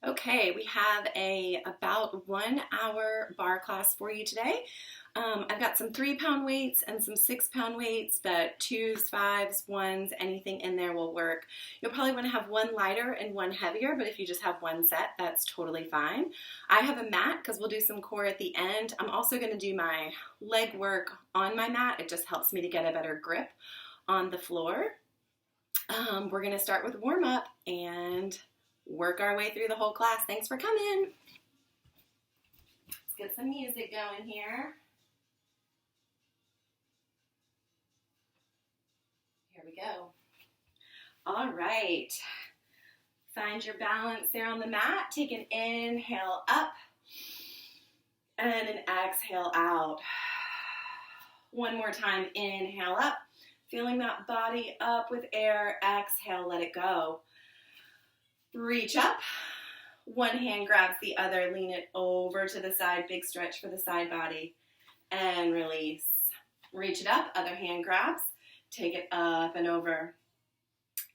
Okay, we have about 1 hour bar class for you today. I've got some 3 pound weights and some 6 pound weights, but twos, fives, ones, anything in there will work. You'll probably want to have one lighter and one heavier, but if you just have one set, that's totally fine. I have a mat because we'll do some core at the end. I'm also going to do my leg work on my mat. It just helps me to get a better grip on the floor. We're going to start with warm up and work our way through the whole class. Thanks for coming. Let's get some music going here. Here we go. All right. Find your balance there on the mat. Take an inhale up and an exhale out. One more time. Inhale up. Feeling that body up with air. Exhale, let it go. Reach up. One hand grabs the other. Lean it over to the side. Big stretch for the side body. And release. Reach it up. Other hand grabs. Take it up and over.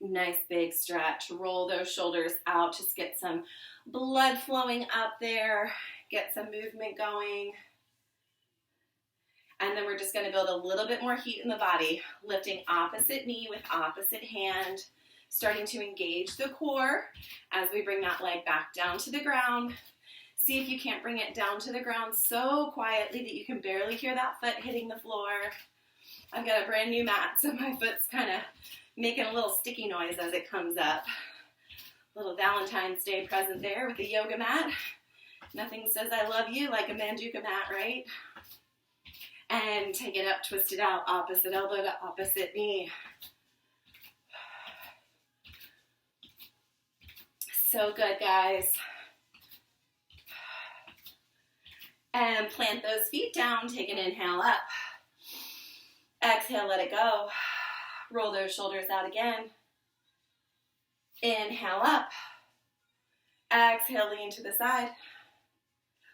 Nice big stretch. Roll those shoulders out. Just get some blood flowing up there. Get some movement going. And then we're just going to build a little bit more heat in the body. Lifting opposite knee with opposite hand. Starting to engage the core as we bring that leg back down to the ground. See if you can't bring it down to the ground so quietly that you can barely hear that foot hitting the floor. I've got a brand new mat, so my foot's kind of making a little sticky noise as it comes up. Little Valentine's Day present there with the yoga mat. Nothing says I love you like a Manduka mat, right? And take it up, twist it out, opposite elbow to opposite knee. So good, guys. And plant those feet down. Take an inhale up. Exhale, let it go. Roll those shoulders out again. Inhale up. Exhale, lean to the side.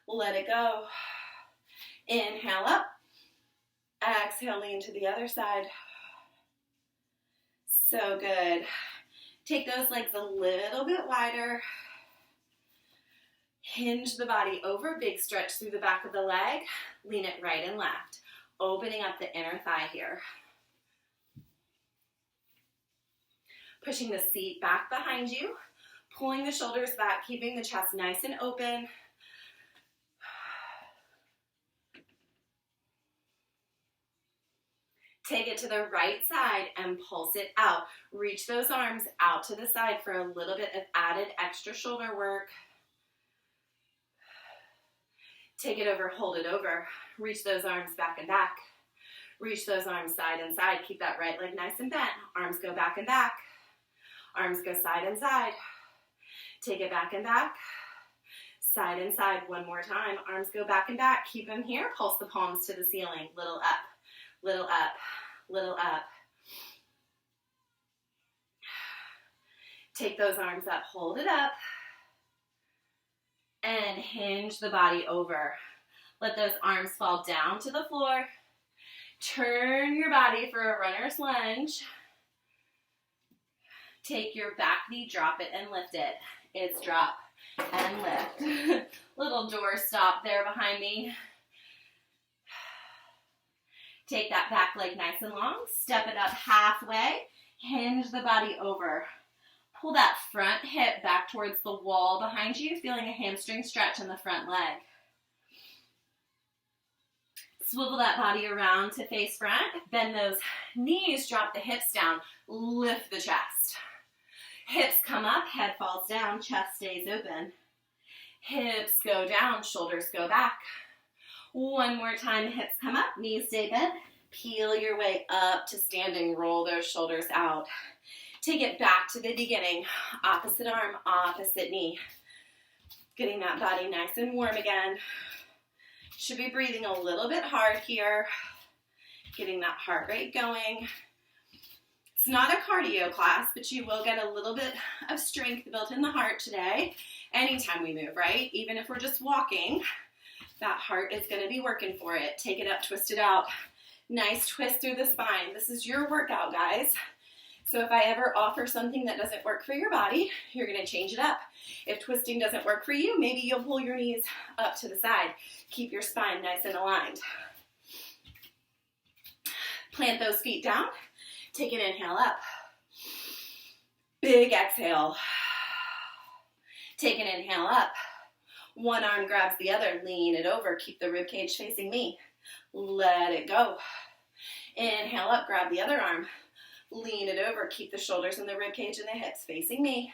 Let it go. Inhale up. Exhale, lean to the other side. So good. Take those legs a little bit wider. Hinge the body over. Big stretch through the back of the leg. Lean it right and left. Opening up the inner thigh here. Pushing the seat back behind you. Pulling the shoulders back. Keeping the chest nice and open. Take it to the right side and pulse it out. Reach those arms out to the side for a little bit of added extra shoulder work. Take it over, hold it over. Reach those arms back and back. Reach those arms side and side. Keep that right leg nice and bent. Arms go back and back. Arms go side and side. Take it back and back. Side and side. One more time. Arms go back and back. Keep them here. Pulse the palms to the ceiling. Little up. Little up, little up. Take those arms up, hold it up, and hinge the body over. Let those arms fall down to the floor. Turn your body for a runner's lunge. Take your back knee, drop it, and lift it. It's drop and lift. Little door stop there behind me. Take that back leg nice and long. Step it up halfway. Hinge the body over. Pull that front hip back towards the wall behind you, feeling a hamstring stretch in the front leg. Swivel that body around to face front. Bend those knees, drop the hips down. Lift the chest. Hips come up, head falls down, chest stays open. Hips go down, shoulders go back. One more time, hips come up, knees stay bent. Peel your way up to standing, roll those shoulders out. Take it back to the beginning. Opposite arm, opposite knee. Getting that body nice and warm again. Should be breathing a little bit hard here. Getting that heart rate going. It's not a cardio class, but you will get a little bit of strength built in the heart today. Anytime we move, right? Even if we're just walking, that heart is going to be working for it. Take it up, twist it out. Nice twist through the spine. This is your workout, guys. So if I ever offer something that doesn't work for your body, you're going to change it up. If twisting doesn't work for you, maybe you'll pull your knees up to the side. Keep your spine nice and aligned. Plant those feet down. Take an inhale up. Big exhale. Take an inhale up. One arm grabs the other. Lean it over. Keep the rib cage facing me. Let it go. Inhale up. Grab the other arm. Lean it over. Keep the shoulders and the rib cage and the hips facing me.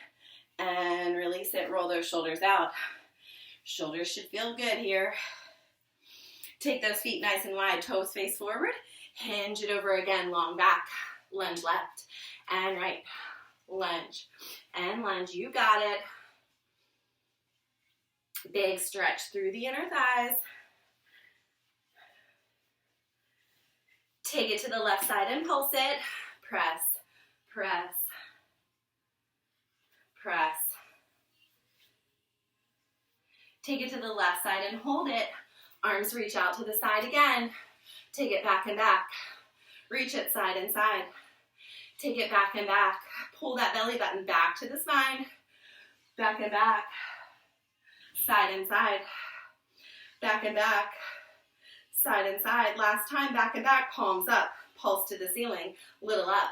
And release it. Roll those shoulders out. Shoulders should feel good here. Take those feet nice and wide. Toes face forward. Hinge it over again. Long back. Lunge left and right. Lunge and lunge. You got it. Big stretch through the inner thighs. Take it to the left side and pulse it. Press, press, press. Take it to the left side and hold it. Arms reach out to the side again. Take it back and back. Reach it side and side. Take it back and back. Pull that belly button back to the spine. Back and back. Side and side. Back and back. Side and side. Last time, back and back. Palms up. Pulse to the ceiling. Little up.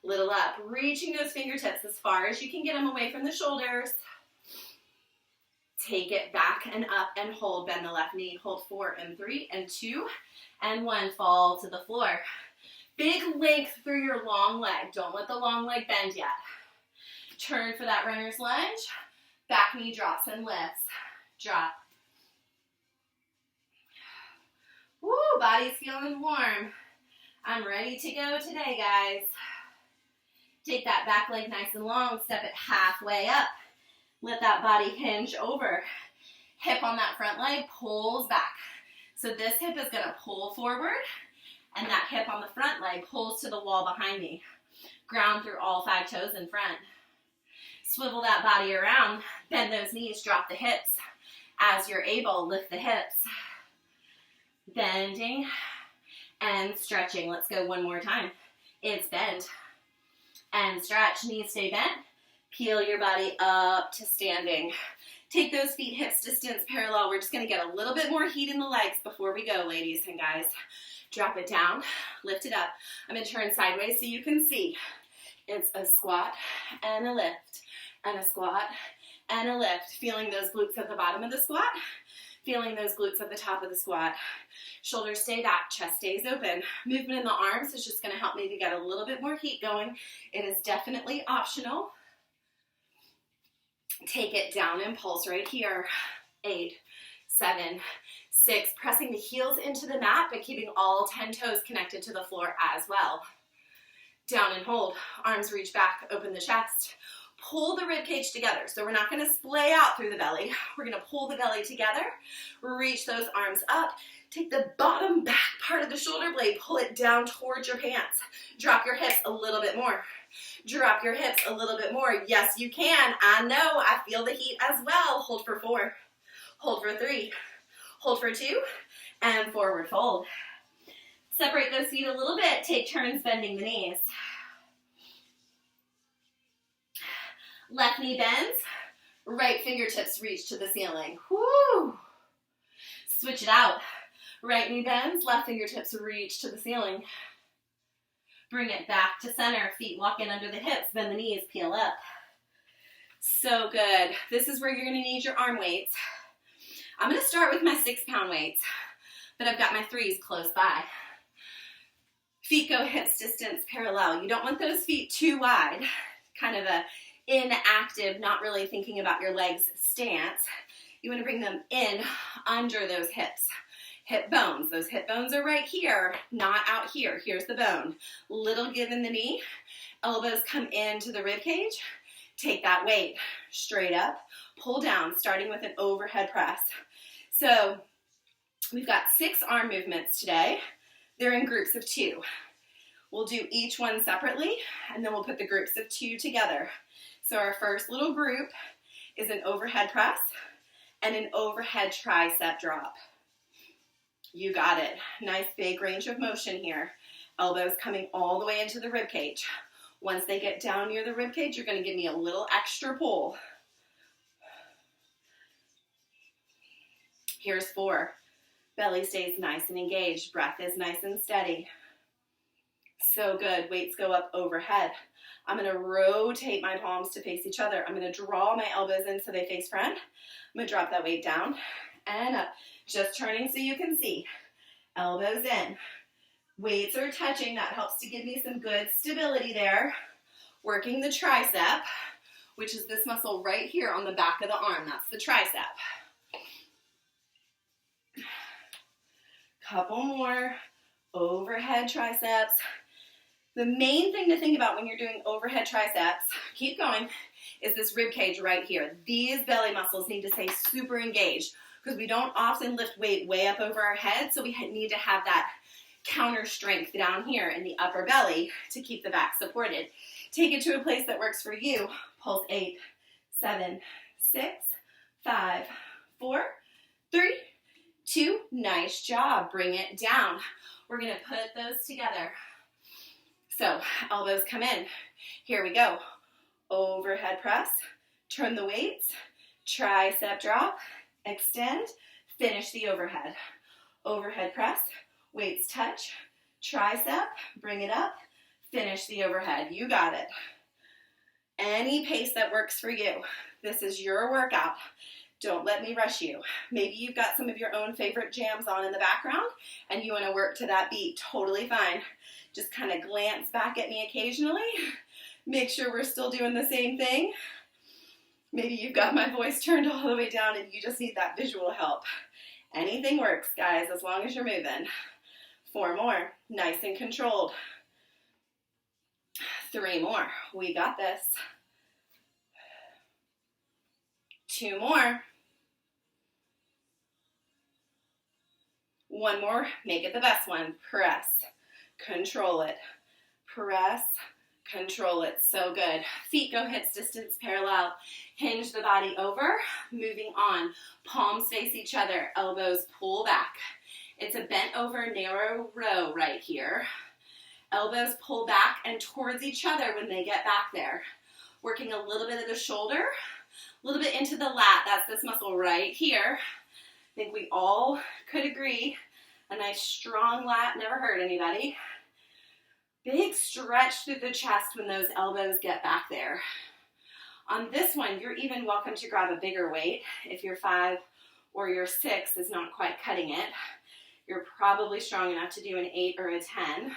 Little up. Reaching those fingertips as far as you can get them away from the shoulders. Take it back and up and hold. Bend the left knee. Hold 4 and 3 and 2 and 1. Fall to the floor. Big length through your long leg. Don't let the long leg bend yet. Turn for that runner's lunge. Back knee drops and lifts. Drop. Woo, body's feeling warm. I'm ready to go today, guys. Take that back leg nice and long. Step it halfway up. Let that body hinge over. Hip on that front leg pulls back. So this hip is going to pull forward, and that hip on the front leg pulls to the wall behind me. Ground through all 5 toes in front. Swivel that body around. Bend those knees. Drop the hips. As you're able, lift the hips. Bending and stretching. Let's go one more time. It's bend and stretch. Knees stay bent. Peel your body up to standing. Take those feet hips distance parallel. We're just going to get a little bit more heat in the legs before we go, ladies and guys. Drop it down. Lift it up. I'm going to turn sideways so you can see. It's a squat and a lift and a squat and a lift. Feeling those glutes at the bottom of the squat. Feeling those glutes at the top of the squat. Shoulders stay back, chest stays open. Movement in the arms is just going to help me to get a little bit more heat going. It is definitely optional. Take it down and pulse right here. 8, 7, 6. Pressing the heels into the mat, but keeping all 10 toes connected to the floor as well. Down and hold. Arms reach back, open the chest. Pull the rib cage together. So we're not going to splay out through the belly. We're going to pull the belly together. Reach those arms up. Take the bottom back part of the shoulder blade. Pull it down towards your pants. Drop your hips a little bit more. Drop your hips a little bit more. Yes, you can. I know. I feel the heat as well. Hold for 4. Hold for 3. Hold for 2. And forward fold. Separate those feet a little bit. Take turns bending the knees. Left knee bends. Right fingertips reach to the ceiling. Woo! Switch it out. Right knee bends. Left fingertips reach to the ceiling. Bring it back to center. Feet walk in under the hips. Bend the knees. Peel up. So good. This is where you're going to need your arm weights. I'm going to start with my 6-pound weights, but I've got my 3s close by. Feet go hips distance parallel. You don't want those feet too wide. Kind of a inactive, not really thinking about your legs stance. You want to bring them in under those hips. Hip bones. Those hip bones are right here, not out here. Here's the bone. Little give in the knee. Elbows come into the rib cage. Take that weight straight up. Pull down, starting with an overhead press. So we've got 6 arm movements today. They're in groups of 2. We'll do each one separately, and then we'll put the groups of 2 together. So our first little group is an overhead press and an overhead tricep drop. You got it. Nice big range of motion here. Elbows coming all the way into the rib cage. Once they get down near the rib cage, you're going to give me a little extra pull. Here's 4. Belly stays nice and engaged. Breath is nice and steady. So good. Weights go up overhead. I'm going to rotate my palms to face each other. I'm going to draw my elbows in so they face front. I'm going to drop that weight down and up. Just turning so you can see. Elbows in. Weights are touching. That helps to give me some good stability there. Working the tricep, which is this muscle right here on the back of the arm. That's the tricep. Couple more. Overhead triceps. The main thing to think about when you're doing overhead triceps, keep going, is this rib cage right here. These belly muscles need to stay super engaged because we don't often lift weight way up over our head, so we need to have that counter strength down here in the upper belly to keep the back supported. Take it to a place that works for you. Pulse 8, 7, 6, 5, 4, 3, 2. Nice job. Bring it down. We're going to put those together. So elbows come in. Here we go. Overhead press. Turn the weights. Tricep drop. Extend. Finish the overhead. Overhead press. Weights touch. Tricep. Bring it up. Finish the overhead. You got it. Any pace that works for you. This is your workout. Don't let me rush you. Maybe you've got some of your own favorite jams on in the background and you want to work to that beat. Totally fine. Just kind of glance back at me occasionally. Make sure we're still doing the same thing. Maybe you've got my voice turned all the way down and you just need that visual help. Anything works, guys, as long as you're moving. 4 more. Nice and controlled. 3 more. We got this. 2 more. 1 more. Make it the best one. Press. Control it. Press. Control it. So good. Feet go hips distance parallel. Hinge the body over. Moving on. Palms face each other. Elbows pull back. It's a bent over narrow row right here. Elbows pull back and towards each other when they get back there. Working a little bit of the shoulder, a little bit into the lat. That's this muscle right here. I think we all could agree. A nice strong lat never hurt anybody. Big stretch through the chest when those elbows get back there. On this one, you're even welcome to grab a bigger weight. If your 5 or your 6 is not quite cutting it, you're probably strong enough to do an 8 or a 10.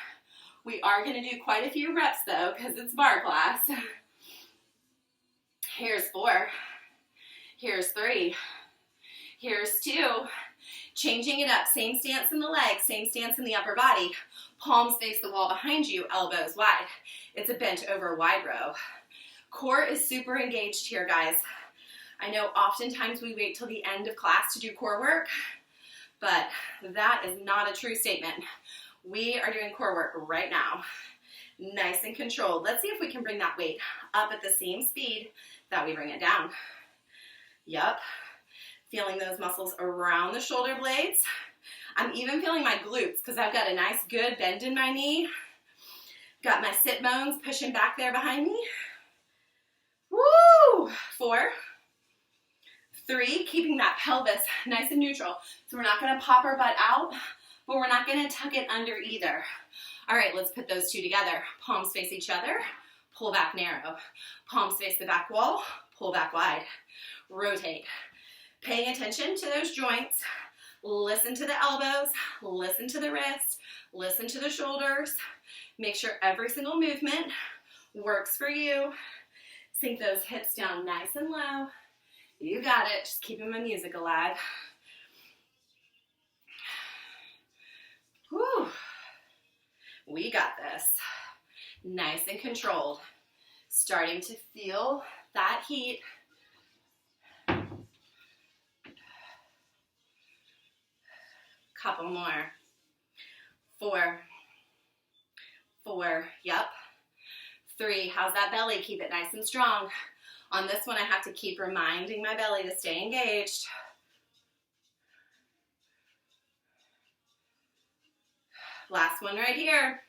We are going to do quite a few reps though, because it's bar class. Here's 4. Here's 3. Here's 2. Changing it up. Same stance in the legs, same stance in the upper body. Palms face the wall behind you, elbows wide. It's a bent over wide row. Core is super engaged here, guys. I know oftentimes we wait till the end of class to do core work, but that is not a true statement. We are doing core work right now. Nice and controlled. Let's see if we can bring that weight up at the same speed that we bring it down. Yup. Feeling those muscles around the shoulder blades. I'm even feeling my glutes because I've got a nice good bend in my knee. Got my sit bones pushing back there behind me. Woo! 4. 3, keeping that pelvis nice and neutral. So we're not going to pop our butt out, but we're not going to tuck it under either. All right, let's put those 2 together. Palms face each other, pull back narrow. Palms face the back wall, pull back wide. Rotate. Paying attention to those joints. Listen to the elbows, listen to the wrists, listen to the shoulders. Make sure every single movement works for you. Sink those hips down nice and low. You got it. Just keeping my music alive. Whew. We got this. Nice and controlled. Starting to feel that heat. Couple more. 4. 4. Yep. 3. How's that belly? Keep it nice and strong. On this one, I have to keep reminding my belly to stay engaged. Last one right here.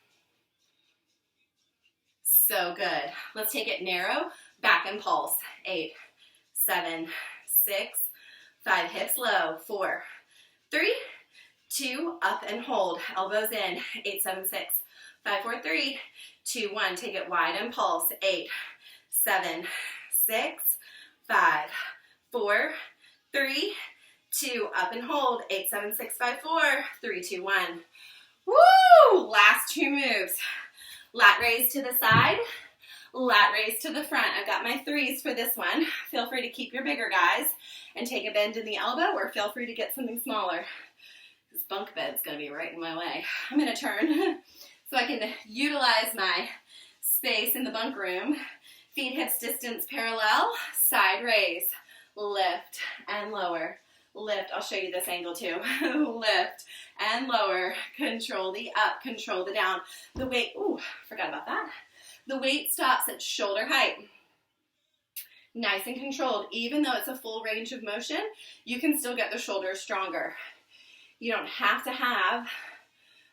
So good. Let's take it narrow, back and pulse. 8, 7, 6, 5, hips low. 4, 3, 2, up and hold. Elbows in. 8, 7, 6, 5, 4, 3, 2, 1. Take it wide and pulse. 8, 7, 6, 5, 4, 3, 2, up and hold. 8, 7, 6, 5, 4, 3, 2, 1. Woo! Last 2 moves. Lat raise to the side, lat raise to the front. I've got my 3s for this one. Feel free to keep your bigger guys and take a bend in the elbow, or feel free to get something smaller. This bunk bed's gonna be right in my way. I'm gonna turn so I can utilize my space in the bunk room. Feet hips distance parallel, side raise, lift and lower. Lift, I'll show you this angle too. Lift and lower, control the up, control the down. The weight, ooh, forgot about that. The weight stops at shoulder height. Nice and controlled. Even though it's a full range of motion, you can still get the shoulders stronger. You don't have to have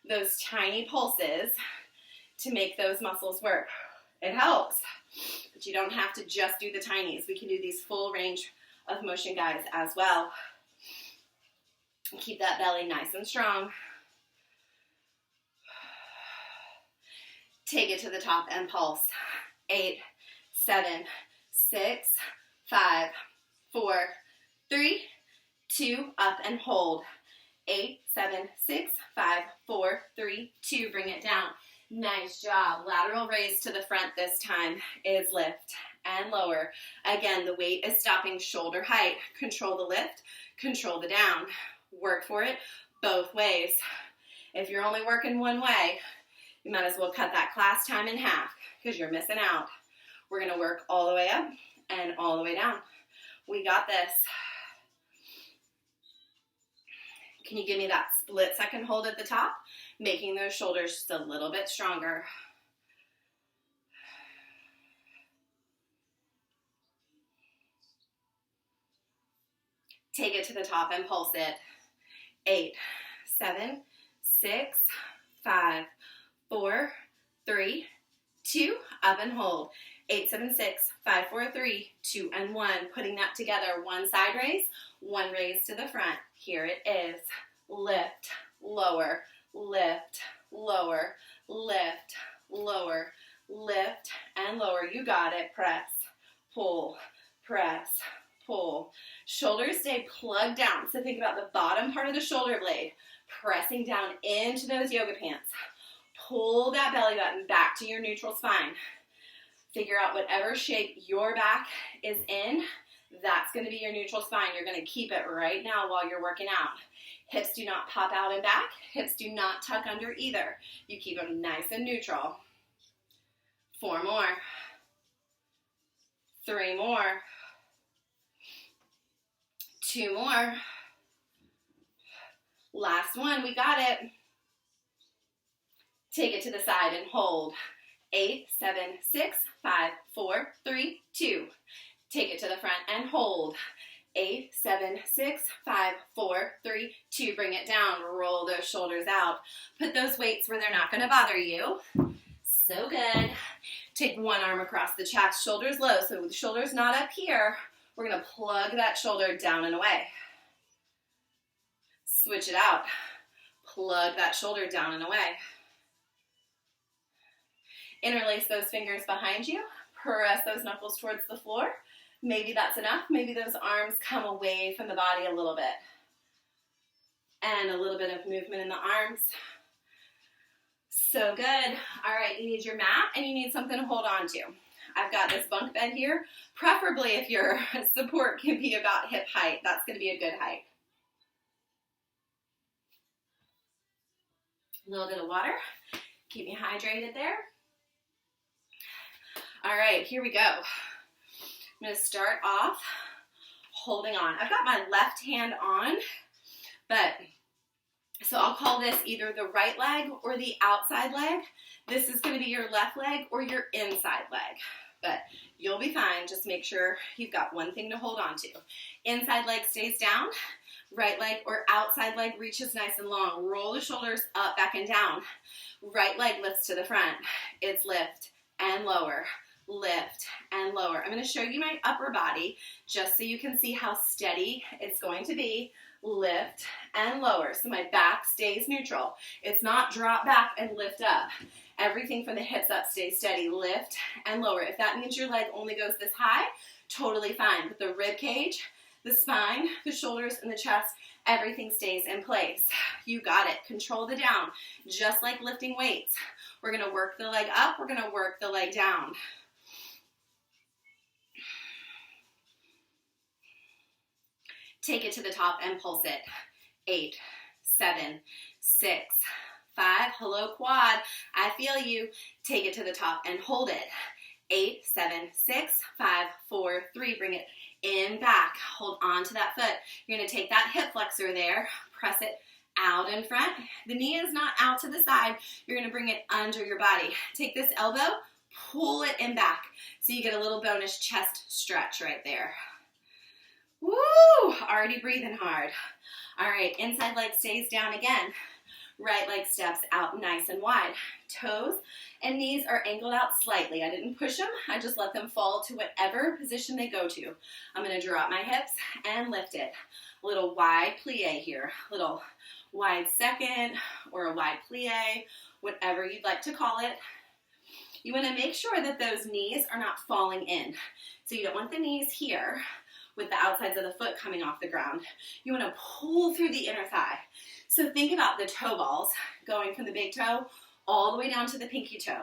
those tiny pulses to make those muscles work. It helps, but you don't have to just do the tinies. We can do these full range of motion guys as well. Keep that belly nice and strong. Take it to the top and pulse. 8, 7, 6, 5, 4, 3, 2, up and hold. 8, 7, 6, 5, 4, 3, 2, bring it down. Nice job. Lateral raise to the front this time is lift and lower. Again, the weight is stopping shoulder height. Control the lift, control the down. Work for it both ways. If you're only working one way, you might as well cut that class time in half because you're missing out. We're going to work all the way up and all the way down. We got this. Can you give me that split second hold at the top? Making those shoulders just a little bit stronger. Take it to the top and pulse it. 8, 7, 6, 5, 4, 3, 2, up and hold. 8, 7, 6, 5, 4, 3, 2, and 1. Putting that together. One side raise, one raise to the front. Here it is. Lift, lower, lift, lower, lift, lower, lift, and lower. You got it. Press, pull, press, pull. Shoulders stay plugged down. So think about the bottom part of the shoulder blade pressing down into those yoga pants. Pull that belly button back to your neutral spine. Figure out whatever shape your back is in. That's going to be your neutral spine. You're going to keep it right now while you're working out. Hips do not pop out and back. Hips do not tuck under either. You keep them nice and neutral. 4 more. 3 more. 2 more. Last one, we got it. Take it to the side and hold. 8, 7, 6, 5, 4, 3, 2. Take it to the front and hold. 8, 7, 6, 5, 4, 3, 2. Bring it down. Roll those shoulders out. Put those weights where they're not going to bother you. So good. Take one arm across the chest, shoulders low. So the shoulder's not up here. We're going to plug that shoulder down and away. Switch it out. Plug that shoulder down and away. Interlace those fingers behind you. Press those knuckles towards the floor. Maybe that's enough. Maybe those arms come away from the body a little bit. And a little bit of movement in the arms. So good. All right, you need your mat and you need something to hold on to. I've got this bunk bed here. Preferably if your support can be about hip height, that's going to be a good height. A little bit of water. Keep me hydrated there. All right, here we go. I'm going to start off holding on. I've got my left hand on, but so I'll call this either the right leg or the outside leg. This is going to be your left leg or your inside leg, but you'll be fine. Just make sure you've got one thing to hold on to. Inside leg stays down. Right leg or outside leg reaches nice and long. Roll the shoulders up, back, and down. Right leg lifts to the front. It's lift and lower, lift and lower. I'm going to show you my upper body just so you can see how steady it's going to be. Lift and lower. So my back stays neutral. It's not drop back and lift up. Everything from the hips up stays steady. Lift and lower. If that means your leg only goes this high, totally fine. But the rib cage, the spine, the shoulders, and the chest, everything stays in place. You got it. Control the down. Just like lifting weights. We're going to work the leg up. We're going to work the leg down. Take it to the top and pulse it. 8, 7, 6, 5. Hello, quad. I feel you. Take it to the top and hold it. 8, 7, 6, 5, 4, 3. Bring it in back. Hold on to that foot. You're going to take that hip flexor there. Press it out in front. The knee is not out to the side. You're going to bring it under your body. Take this elbow, pull it in back. So you get a little bonus chest stretch right there. Woo! Already breathing hard. All right, inside leg stays down again. Right leg steps out nice and wide. Toes and knees are angled out slightly. I didn't push them. I just let them fall to whatever position they go to. I'm going to drop my hips and lift it. A little wide plie here. A little wide second or a wide plie, whatever you'd like to call it. You want to make sure that those knees are not falling in. So you don't want the knees here with the outsides of the foot coming off the ground. You want to pull through the inner thigh. So think about the toe balls going from the big toe all the way down to the pinky toe.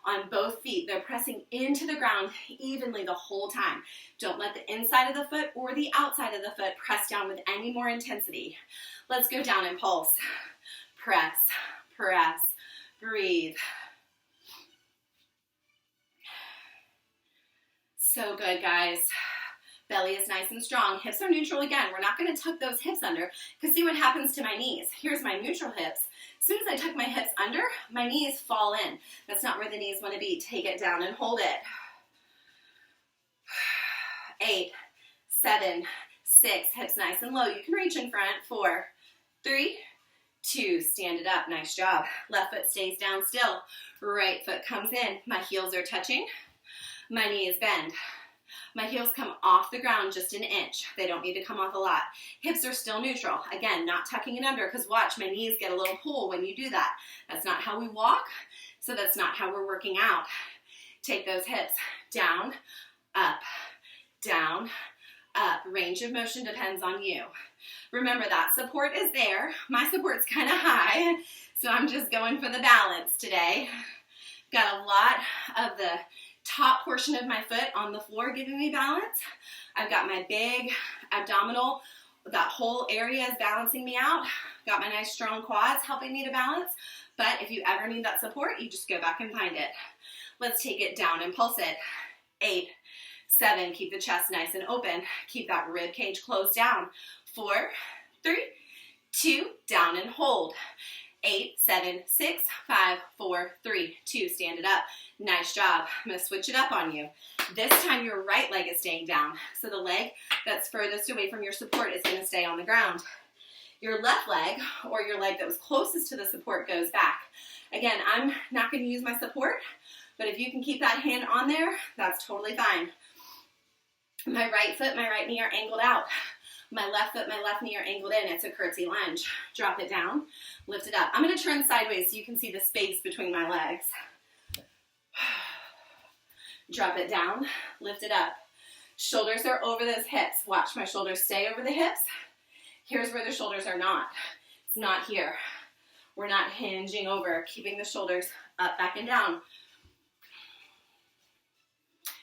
On both feet, they're pressing into the ground evenly the whole time. Don't let the inside of the foot or the outside of the foot press down with any more intensity. Let's go down and pulse. Press, press, breathe. So good, guys. Belly is nice and strong. Hips are neutral again. We're not going to tuck those hips under because see what happens to my knees. Here's my neutral hips. As soon as I tuck my hips under, my knees fall in. That's not where the knees want to be. Take it down and hold it. 8, 7, 6. Hips nice and low. You can reach in front. 4, 3, 2. Stand it up. Nice job. Left foot stays down still. Right foot comes in. My heels are touching. My knees bend. My heels come off the ground just an inch. They don't need to come off a lot. Hips are still neutral. Again, not tucking it under because watch, my knees get a little pull when you do that. That's not how we walk, so that's not how we're working out. Take those hips down, up, down, up. Range of motion depends on you. Remember that support is there. My support's kind of high, so I'm just going for the balance today. Got a lot of the top portion of my foot on the floor giving me balance. I've got my big abdominal, that whole area is balancing me out. Got my nice strong quads helping me to balance. But if you ever need that support, you just go back and find it. Let's take it down and pulse it. 8, 7, keep the chest nice and open. Keep that rib cage closed down. 4, 3, 2, down and hold. 8, 7, 6, 5, 4, 3, 2. Stand it up. Nice job. I'm going to switch it up on you. This time your right leg is staying down. So the leg that's furthest away from your support is going to stay on the ground. Your left leg or your leg that was closest to the support goes back. Again, I'm not going to use my support, but if you can keep that hand on there, that's totally fine. My right foot, my right knee are angled out. My left foot, my left knee are angled in. It's a curtsy lunge. Drop it down, lift it up. I'm going to turn sideways so you can see the space between my legs. Drop it down, lift it up. Shoulders are over those hips. Watch my shoulders stay over the hips. Here's where the shoulders are not. It's not here. We're not hinging over, keeping the shoulders up, back, and down.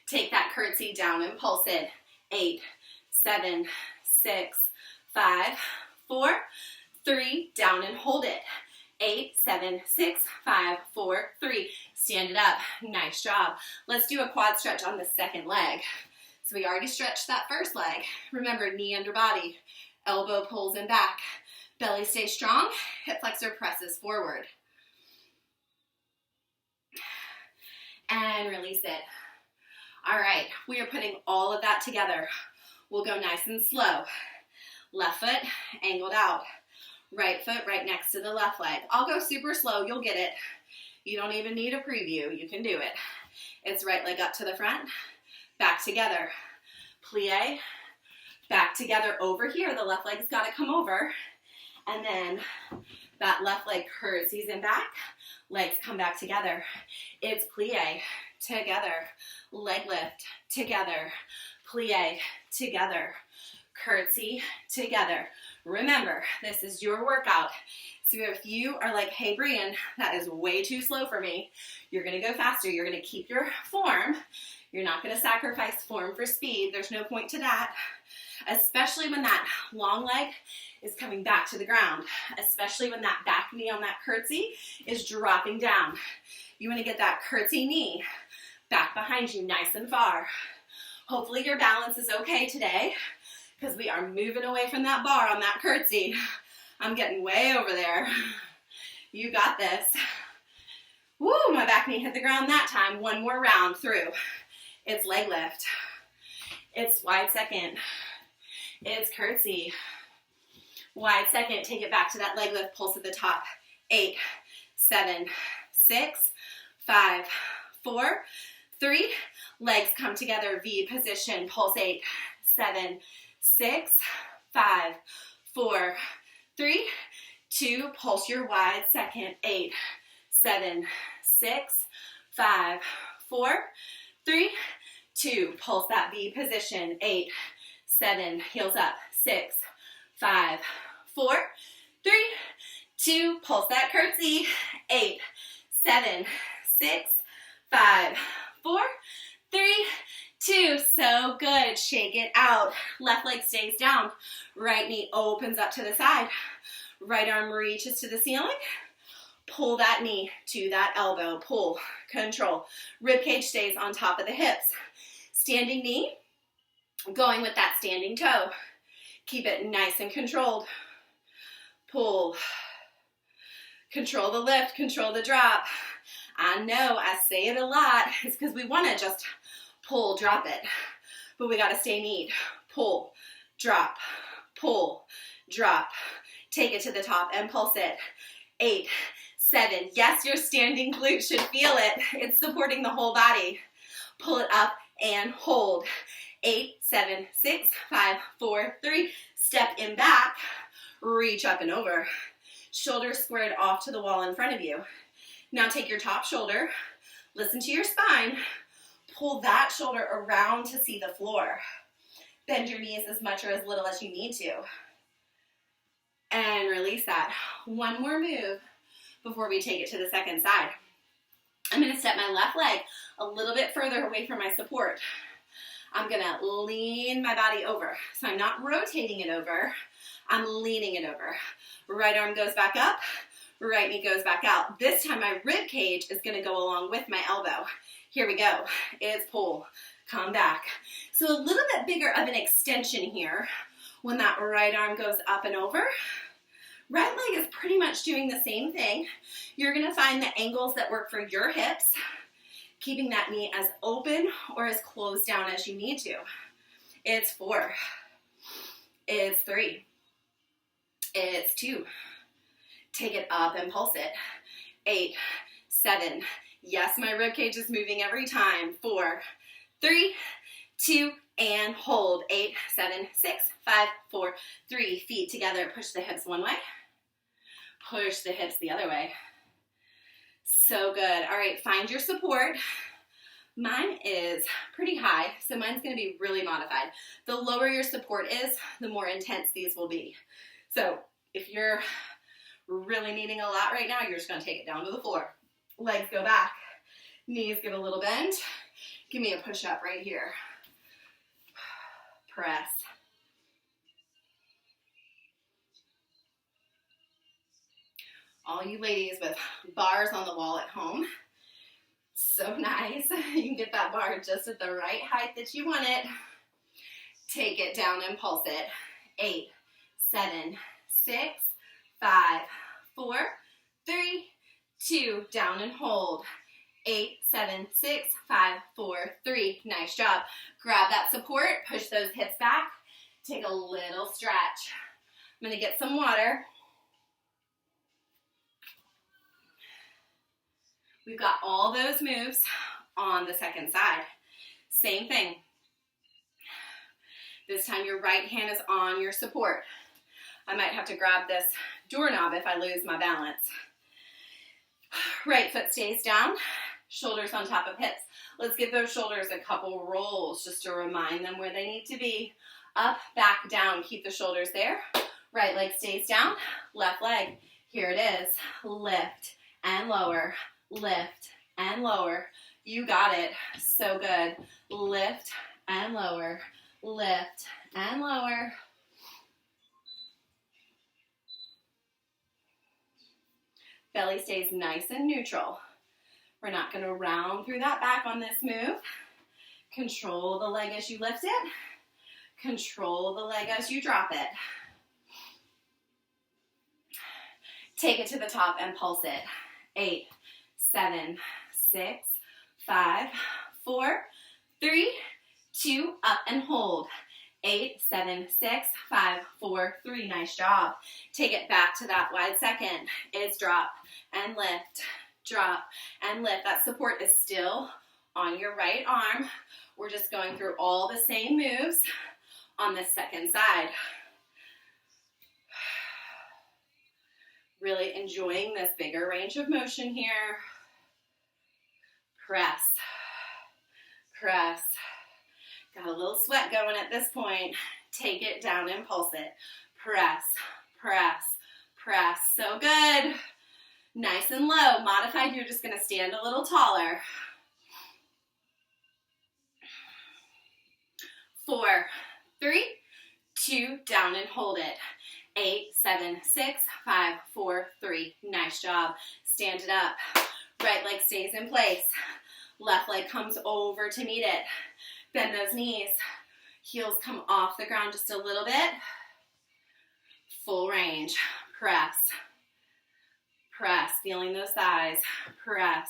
Take that curtsy down and pulse it. 8, 7, 6, 5, 4, 3, down and hold it. 8, 7, 6, 5, 4, 3. Stand it up. Nice job. Let's do a quad stretch on the second leg. So we already stretched that first leg. Remember, knee under body. Elbow pulls in back. Belly stays strong. Hip flexor presses forward. And release it. All right, we are putting all of that together. We'll go nice and slow. Left foot angled out. Right foot right next to the left leg. I'll go super slow. You'll get it. You don't even need a preview. You can do it. It's right leg up to the front, back together, plie, back together over here. The left leg's got to come over, and then that left leg curtsies in back, legs come back together. It's plie, together, leg lift, together, plie, together, curtsy, together. Remember, this is your workout. So if you are like, hey, Brian, that is way too slow for me, you're going to go faster. You're going to keep your form. You're not going to sacrifice form for speed. There's no point to that, especially when that long leg is coming back to the ground, especially when that back knee on that curtsy is dropping down. You want to get that curtsy knee back behind you nice and far. Hopefully your balance is okay today because we are moving away from that bar on that curtsy. I'm getting way over there. You got this. Woo, my back knee hit the ground that time. One more round through. It's leg lift. It's wide second. It's curtsy. Wide second, take it back to that leg lift, pulse at the top. 8, 7, 6, 5, 4, 3. Legs come together, V position, pulse 8, 7, 6, 5, 4, 3, 2, pulse your wide second, 8, 7, 6, 5, 4, 3, 2, pulse that V position, 8, 7, heels up, 6, 5, 4, 3, 2, pulse that curtsy, 8, 7, 6, 5, 4, 3, 2, so good. Shake it out. Left leg stays down. Right knee opens up to the side. Right arm reaches to the ceiling. Pull that knee to that elbow. Pull, control. Rib cage stays on top of the hips. Standing knee, going with that standing toe. Keep it nice and controlled. Pull. Control the lift, control the drop. I know I say it a lot. It's because we want to just pull, drop it. But we got to stay neat. Pull, drop, pull, drop. Take it to the top and pulse it. 8, 7. Yes, your standing glute should feel it. It's supporting the whole body. Pull it up and hold. 8, 7, 6, 5, 4, 3. Step in back. Reach up and over. Shoulders squared off to the wall in front of you. Now take your top shoulder. Listen to your spine. Pull that shoulder around to see the floor. Bend your knees as much or as little as you need to. And release that. One more move before we take it to the second side. I'm going to step my left leg a little bit further away from my support. I'm going to lean my body over. So I'm not rotating it over. I'm leaning it over. Right arm goes back up. Right knee goes back out. This time my rib cage is going to go along with my elbow. Here we go. It's pull. Come back. So a little bit bigger of an extension here when that right arm goes up and over. Right leg is pretty much doing the same thing. You're going to find the angles that work for your hips, keeping that knee as open or as closed down as you need to. It's 4. It's 3. It's 2. Take it up and pulse it. 8, 7. Yes, my rib cage is moving every time. 4, 3, 2, and hold. 8, 7, 6, 5, 4, 3. Feet together. Push the hips one way. Push the hips the other way. So good. All right, find your support. Mine is pretty high, so mine's going to be really modified. The lower your support is, the more intense these will be. So if you're really needing a lot right now, you're just going to take it down to the floor. Legs go back. Knees give a little bend. Give me a push-up right here. Press. All you ladies with bars on the wall at home, so nice. You can get that bar just at the right height that you want it. Take it down and pulse it. 8, 7, 6, 5, 4, 3, 2, down and hold. 8, 7, 6, 5, 4, 3. Nice job. Grab that support, push those hips back. Take a little stretch. I'm going to get some water. We've got all those moves on the second side. Same thing. This time your right hand is on your support. I might have to grab this doorknob if I lose my balance. Right foot stays down, shoulders on top of hips. Let's give those shoulders a couple rolls just to remind them where they need to be. Up, back, down. Keep the shoulders there. Right leg stays down, left leg. Here it is. Lift and lower, lift and lower. You got it. So good. Lift and lower, lift and lower. Belly stays nice and neutral. We're not going to round through that back on this move. Control the leg as you lift it. Control the leg as you drop it. Take it to the top and pulse it. 8, 7, 6, 5, 4, 3, 2, up and hold. 8, 7, 6, 5, 4, 3. Nice job. Take it back to that wide second. It's drop and lift, drop and lift. That support is still on your right arm. We're just going through all the same moves on the second side. Really enjoying this bigger range of motion here. Press, press. Got a little sweat going at this point. Take it down and pulse it. Press, press, press. So good. Nice and low. Modified, you're just going to stand a little taller. 4, 3, 2, down and hold it. 8, 7, 6, 5, 4, 3. Nice job. Stand it up. Right leg stays in place. Left leg comes over to meet it. Bend those knees. Heels come off the ground just a little bit. Full range. Press. Press. Feeling those thighs. Press.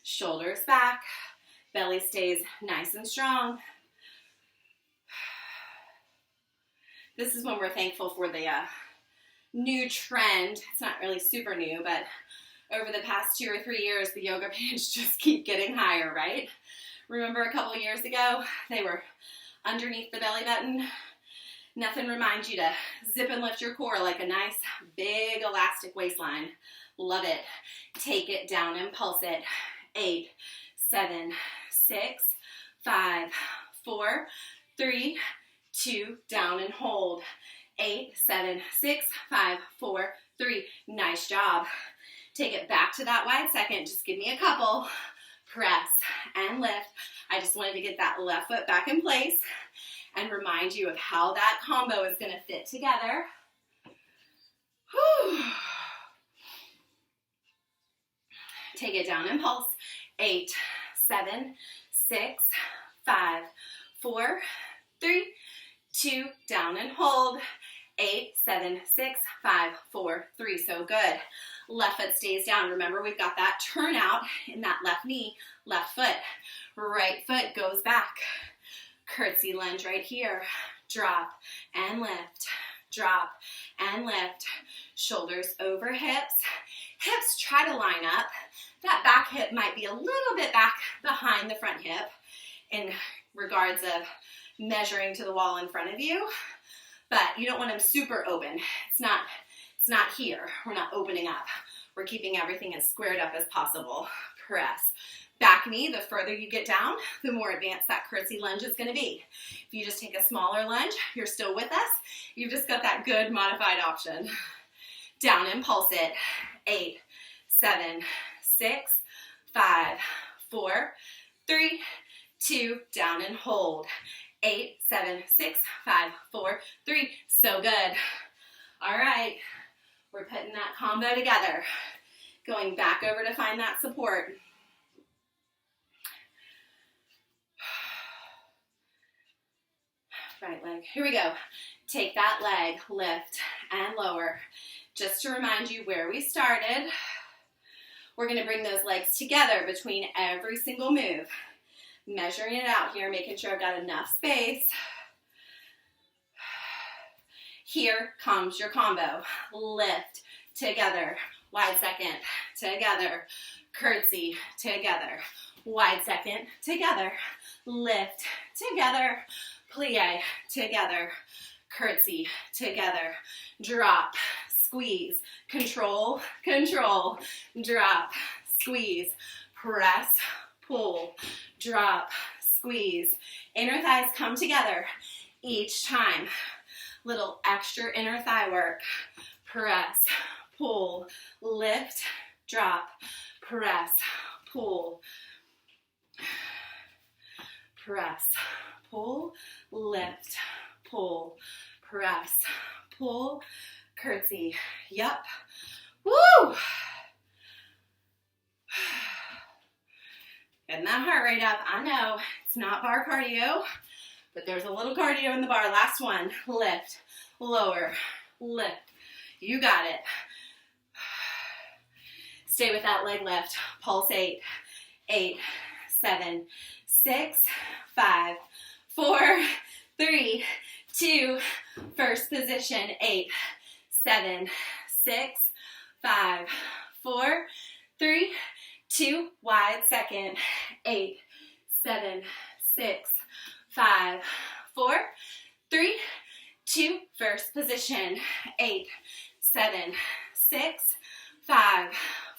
Shoulders back. Belly stays nice and strong. This is when we're thankful for the new trend. It's not really super new, but over the past 2 or 3 years, the yoga pants just keep getting higher, right? Remember a couple of years ago, they were underneath the belly button. Nothing reminds you to zip and lift your core like a nice big elastic waistline. Love it. Take it down and pulse it. 8, 7, 6, 5, 4, 3, 2, down and hold. 8, 7, 6, 5, 4, 3. Nice job. Take it back to that wide second. Just give me a couple. Press and lift. I just wanted to get that left foot back in place and remind you of how that combo is going to fit together. Whew. Take it down and pulse. 8, 7, 6, 5, 4, 3, 2, down and hold. 8, 7, 6, 5, 4, 3. So good. Left foot stays down. Remember, we've got that turnout in that left knee, left foot. Right foot goes back. Curtsy lunge right here. Drop and lift. Drop and lift. Shoulders over hips. Hips try to line up. That back hip might be a little bit back behind the front hip in regards of measuring to the wall in front of you, but you don't want them super open. It's not here. We're not opening up. We're keeping everything as squared up as possible. Press. Back knee, the further you get down, the more advanced that curtsy lunge is going to be. If you just take a smaller lunge, you're still with us. You've just got that good modified option. Down and pulse it. 8, 7, 6, 5, 4, 3, 2, down and hold. 8, 7, 6, 5, 4, 3. So good. All right. We're putting that combo together. Going back over to find that support. Right leg. Here we go. Take that leg, lift and lower. Just to remind you where we started, we're going to bring those legs together between every single move. Measuring it out here, making sure I've got enough space. Here comes your combo. Lift together, wide second, together, curtsy, together, wide second, together, lift, together, plie, together, curtsy, together, drop, squeeze, control, control, drop, squeeze, press, pull, drop, squeeze. Inner thighs come together each time. Little extra inner thigh work. Press, pull, lift, drop, press, pull, press, pull, lift, pull, press, pull, curtsy. Yup. Woo! Getting that heart rate up. I know it's not bar cardio, but there's a little cardio in the bar. Last one. Lift, lower, lift. You got it. Stay with that leg lift. Pulse 8, 8, 7, 6, 5, 4, 3, 2, first position, 8, 7, 6, 5, 4, 3, 2, wide second, 8, 7, 6, 5, 4, 3, 2, first position, 8, 7, 6, 5,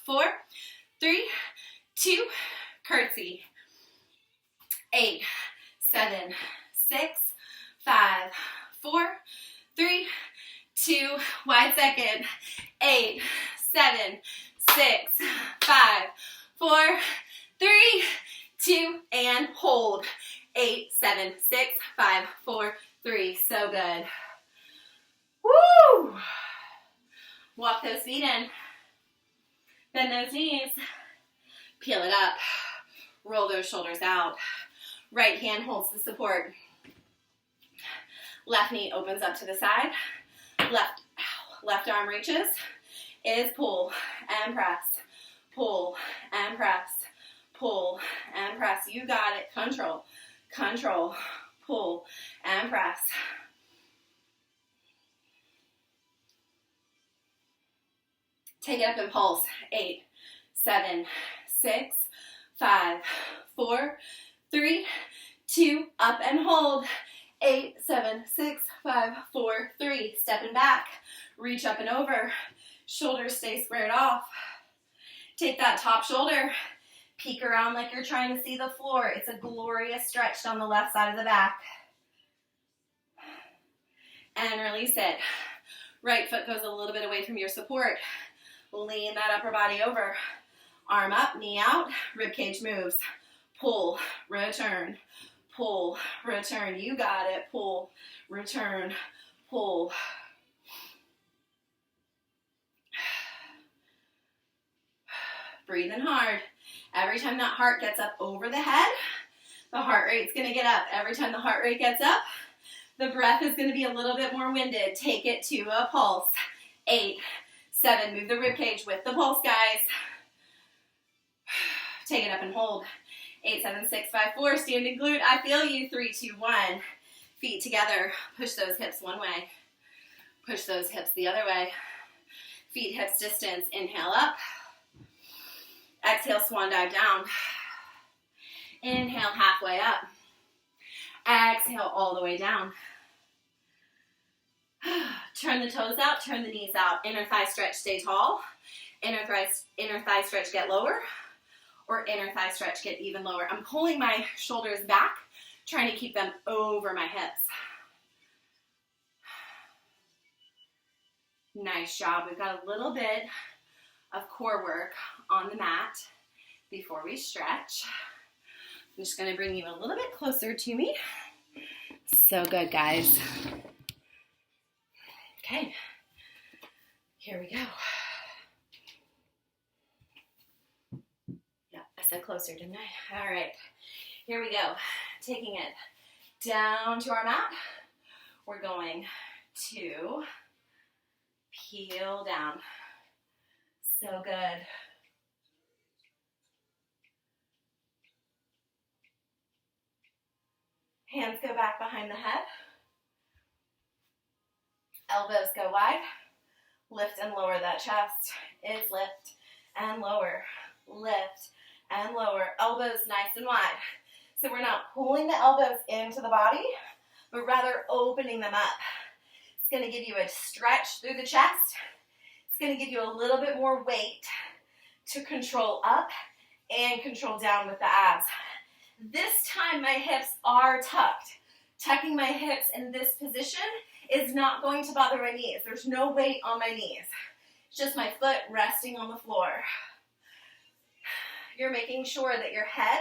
4, 3, 2, curtsy, 8, 7, 6, 5, 4, 3, 2, wide second, 8, 7, 6, 5, 4, 3, 2, and hold. 8, 7, 6, 5, 4, 3. So good. Woo! Walk those feet in. Bend those knees. Peel it up. Roll those shoulders out. Right hand holds the support. Left knee opens up to the side. Left arm reaches. Is pull and press. Pull and press. Pull and press. You got it. Control. Control. Pull and press. Take it up and pulse. 8, 7, 6, 5, 4, 3, 2, up and hold. 8, 7, 6, 5, 4, 3. Stepping back. Reach up and over. Shoulders stay squared off. Take that top shoulder. Peek around like you're trying to see the floor. It's a glorious stretch down the left side of the back. And release it. Right foot goes a little bit away from your support. Lean that upper body over. Arm up, knee out, rib cage moves. Pull, return, pull, return. You got it. Pull, return, pull. Breathing hard. Every time that heart gets up over the head, the heart rate's going to get up. Every time the heart rate gets up, the breath is going to be a little bit more winded. Take it to a pulse. 8, 7, move the rib cage with the pulse, guys. Take it up and hold. 8, 7, 6, 5, 4, standing glute. I feel you. 3, 2, 1. Feet together. Push those hips one way. Push those hips the other way. Feet hips distance. Inhale up. Exhale, swan dive down. Inhale, halfway up. Exhale, all the way down. Turn the toes out, turn the knees out. Inner thigh stretch, stay tall. Inner thigh stretch, get lower. Or inner thigh stretch, get even lower. I'm pulling my shoulders back, trying to keep them over my hips. Nice job. We've got a little bit of core work on the mat before we stretch. I'm just going to bring you a little bit closer to me. So good, guys. Okay, here we go. Yep, I said closer, didn't I? All right, here we go. Taking it down to our mat. We're going to peel down. So good. Hands go back behind the head. Elbows go wide. Lift and lower that chest. It's lift and lower, lift and lower. Elbows nice and wide. So we're not pulling the elbows into the body, but rather opening them up. It's going to give you a stretch through the chest. It's going to give you a little bit more weight to control up and control down with the abs. This time my hips are tucked. Tucking my hips in this position is not going to bother my knees. There's no weight on my knees. It's just my foot resting on the floor. You're making sure that your head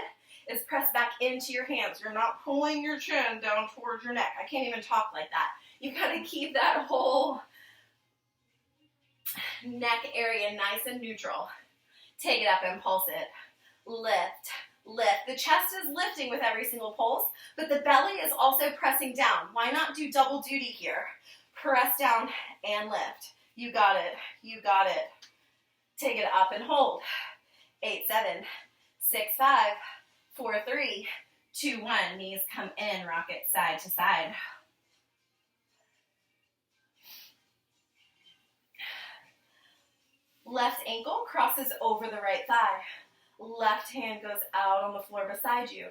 is pressed back into your hands. You're not pulling your chin down towards your neck. I can't even talk like that. You've got to keep that whole neck area nice and neutral. Take it up and pulse it. Lift, lift. The chest is lifting with every single pulse, but the belly is also pressing down. Why not do double duty here? Press down and lift. You got it. You got it. Take it up and hold. 8, 7, 6, 5, 4, 3, 2, 1. Knees come in. Rock it side to side. Left ankle crosses over the right thigh. Left hand goes out on the floor beside you.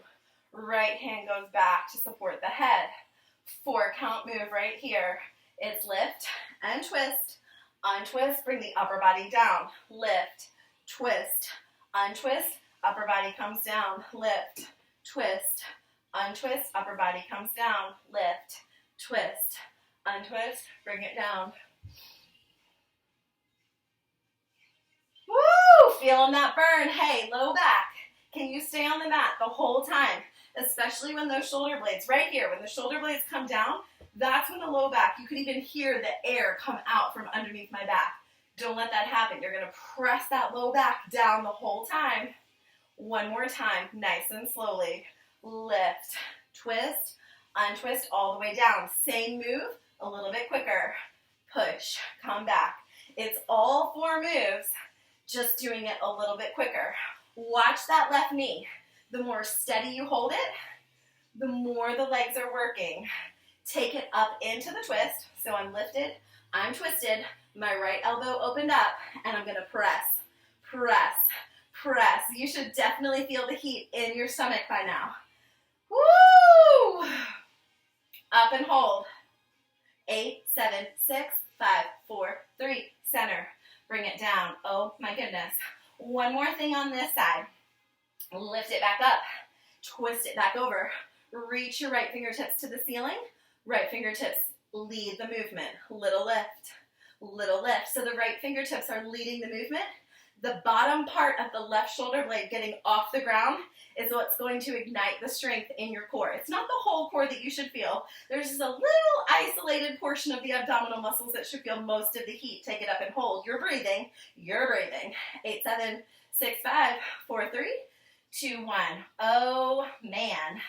Right hand goes back to support the head. 4 count move right here. It's lift and twist. Untwist, bring the upper body down. Lift, twist, untwist, upper body comes down. Lift, twist, untwist, upper body comes down. Lift, twist, untwist, bring it down. Woo! Feeling that burn. Hey, low back. Can you stay on the mat the whole time? Especially when those shoulder blades, right here, when the shoulder blades come down, that's when the low back, you can even hear the air come out from underneath my back. Don't let that happen. You're going to press that low back down the whole time. One more time, nice and slowly. Lift, twist, untwist all the way down. Same move, a little bit quicker. Push, come back. It's all 4 moves, just doing it a little bit quicker. Watch that left knee. The more steady you hold it, the more the legs are working. Take it up into the twist. So I'm lifted, I'm twisted, my right elbow opened up, and I'm gonna press, press, press. You should definitely feel the heat in your stomach by now. Woo! Up and hold. 8, 7, 6, 5, 4, 3, center. Bring it down. Oh my goodness. One more thing on this side. Lift it back up. Twist it back over. Reach your right fingertips to the ceiling. Right fingertips lead the movement. Little lift. Little lift. So the right fingertips are leading the movement. The bottom part of the left shoulder blade getting off the ground is what's going to ignite the strength in your core. It's not the whole core that you should feel. There's just a little isolated portion of the abdominal muscles that should feel most of the heat. Take it up and hold. You're breathing. You're breathing. 8, 7, 6, 5, 4, 3, 2, 1. Oh, man.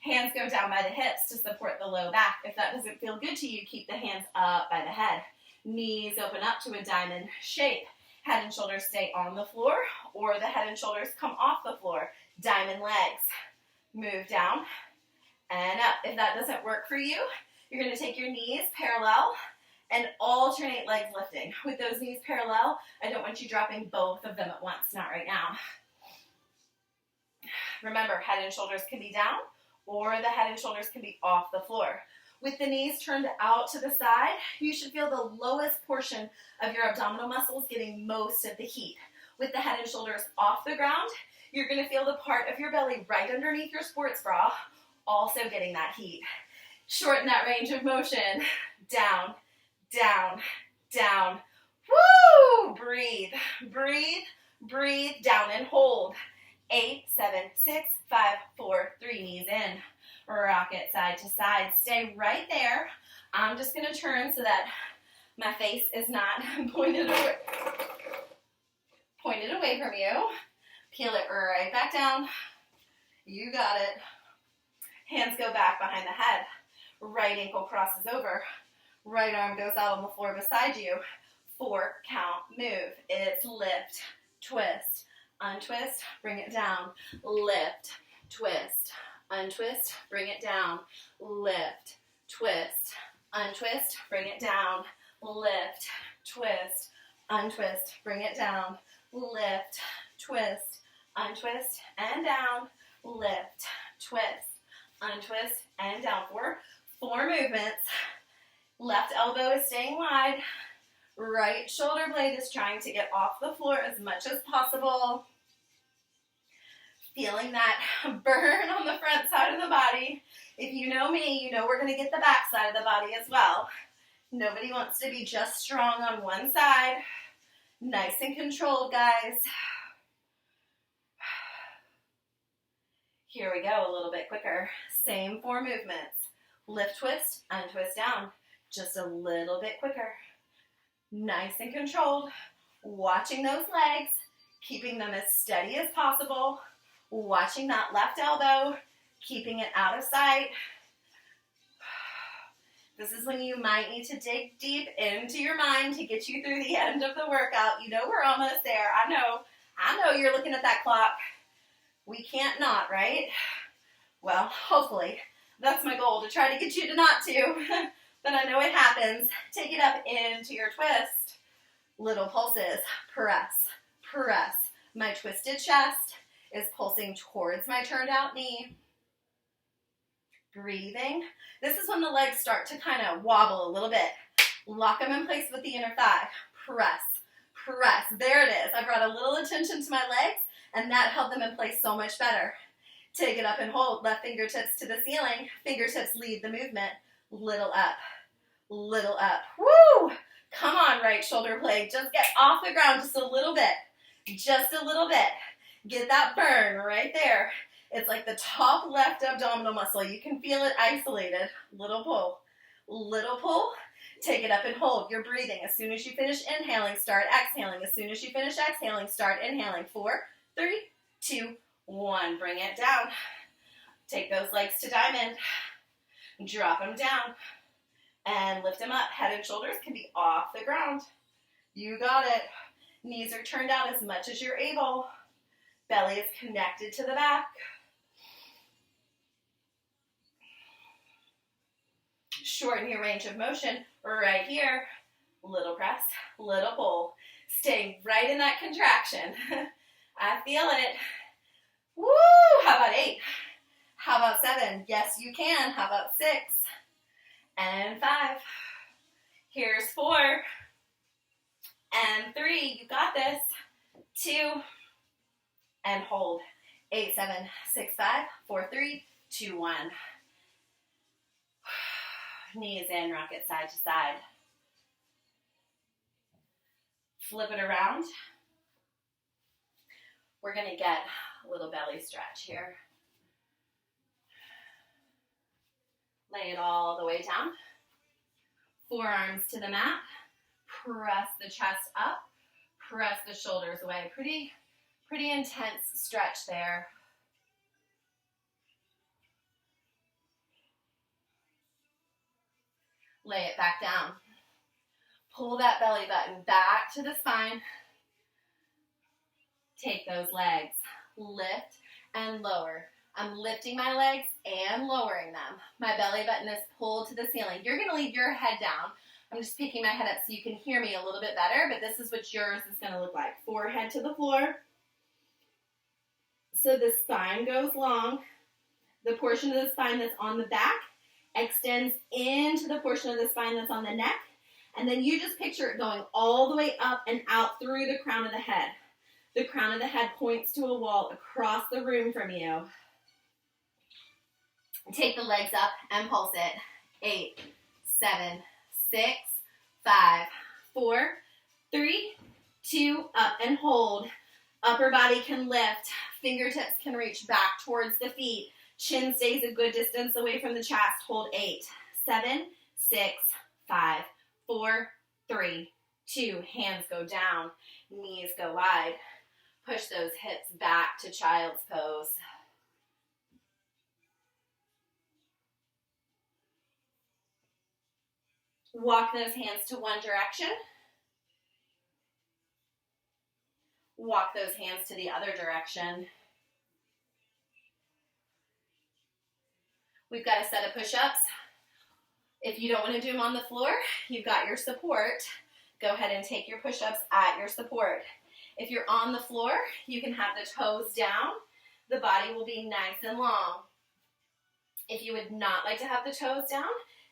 Hands go down by the hips to support the low back. If that doesn't feel good to you, keep the hands up by the head. Knees open up to a diamond shape. Head and shoulders stay on the floor, or the head and shoulders come off the floor. Diamond legs. Move down and up. If that doesn't work for you, you're going to take your knees parallel and alternate legs lifting. With those knees parallel, I don't want you dropping both of them at once. Not right now. Remember, head and shoulders can be down, or the head and shoulders can be off the floor. With the knees turned out to the side, you should feel the lowest portion of your abdominal muscles getting most of the heat. With the head and shoulders off the ground, you're going to feel the part of your belly right underneath your sports bra also getting that heat. Shorten that range of motion. Down, down, down. Woo! Breathe, breathe, breathe. Down and hold. 8, 7, 6, 5, 4, 3. Knees in. Rock it side to side. Stay right there. I'm just going to turn so that my face is not pointed away from you. Peel it right back down. You got it. Hands go back behind the head. Right ankle crosses over. Right arm goes out on the floor beside you. 4 count move. It's lift, twist, untwist, bring it down. Lift, twist, untwist, bring it down. Lift, twist, untwist, bring it down. Lift, twist, untwist, bring it down, lift, twist, untwist, and down, lift, twist, untwist, and down. Four movements. Left elbow is staying wide. Right shoulder blade is trying to get off the floor as much as possible. Feeling that burn on the front side of the body. If you know me, you know we're going to get the back side of the body as well. Nobody wants to be just strong on one side. Nice and controlled, guys. Here we go, a little bit quicker. Same four movements. Lift, twist, untwist, down. Just a little bit quicker. Nice and controlled. Watching those legs, keeping them as steady as possible. Watching that left elbow, keeping it out of sight. This is when you might need to dig deep into your mind to get you through the end of the workout. You know we're almost there. I know you're looking at that clock. We can't not, right? Well, hopefully. That's my goal, to try to get you to not to. But I know it happens. Take it up into your twist. Little pulses. Press, press. My twisted chest is pulsing towards my turned out knee. Breathing. This is when the legs start to kind of wobble a little bit. Lock them in place with the inner thigh. Press, press. There it is. I brought a little attention to my legs, and that held them in place so much better. Take it up and hold. Left fingertips to the ceiling. Fingertips lead the movement. Little up. Little up. Woo! Come on, right shoulder blade. Just get off the ground just a little bit. Just a little bit. Get that burn right there. It's like the top left abdominal muscle. You can feel it isolated. Little pull. Little pull. Take it up and hold. You're breathing. As soon as you finish inhaling, start exhaling. As soon as you finish exhaling, start inhaling. 4, 3, 2, 1. Bring it down. Take those legs to diamond. Drop them down. And lift them up. Head and shoulders can be off the ground. You got it. Knees are turned out as much as you're able. Belly is connected to the back. Shorten your range of motion right here. Little press, little pull. Stay right in that contraction. I feel it. Woo! How about 8? How about 7? Yes, you can. How about 6? And 5. Here's 4. And 3. You got this. 2. And hold. 8, 7, 6, 5, 4, 3, 2, 1. Knees in, rock it side to side. Flip it around. We're going to get a little belly stretch here. Lay it all the way down. Forearms to the mat. Press the chest up. Press the shoulders away. Pretty intense stretch there. Lay it back down. Pull that belly button back to the spine. Take those legs. Lift and lower. I'm lifting my legs and lowering them. My belly button is pulled to the ceiling. You're going to leave your head down. I'm just picking my head up so you can hear me a little bit better, but this is what yours is going to look like. Forehead to the floor. So the spine goes long. The portion of the spine that's on the back extends into the portion of the spine that's on the neck. And then you just picture it going all the way up and out through the crown of the head. The crown of the head points to a wall across the room from you. Take the legs up and pulse it. 8, 7, 6, 5, 4, 3, 2, up and hold. Upper body can lift. Fingertips can reach back towards the feet. Chin stays a good distance away from the chest. Hold 8, 7, 6, 5, 4, 3, 2. Hands go down. Knees go wide. Push those hips back to child's pose. Walk those hands to one direction. Walk those hands to the other direction. We've got a set of push-ups. If you don't want to do them on the floor, you've got your support. Go ahead and take your push-ups at your support. If you're on the floor, you can have the toes down. The body will be nice and long. If you would not like to have the toes down,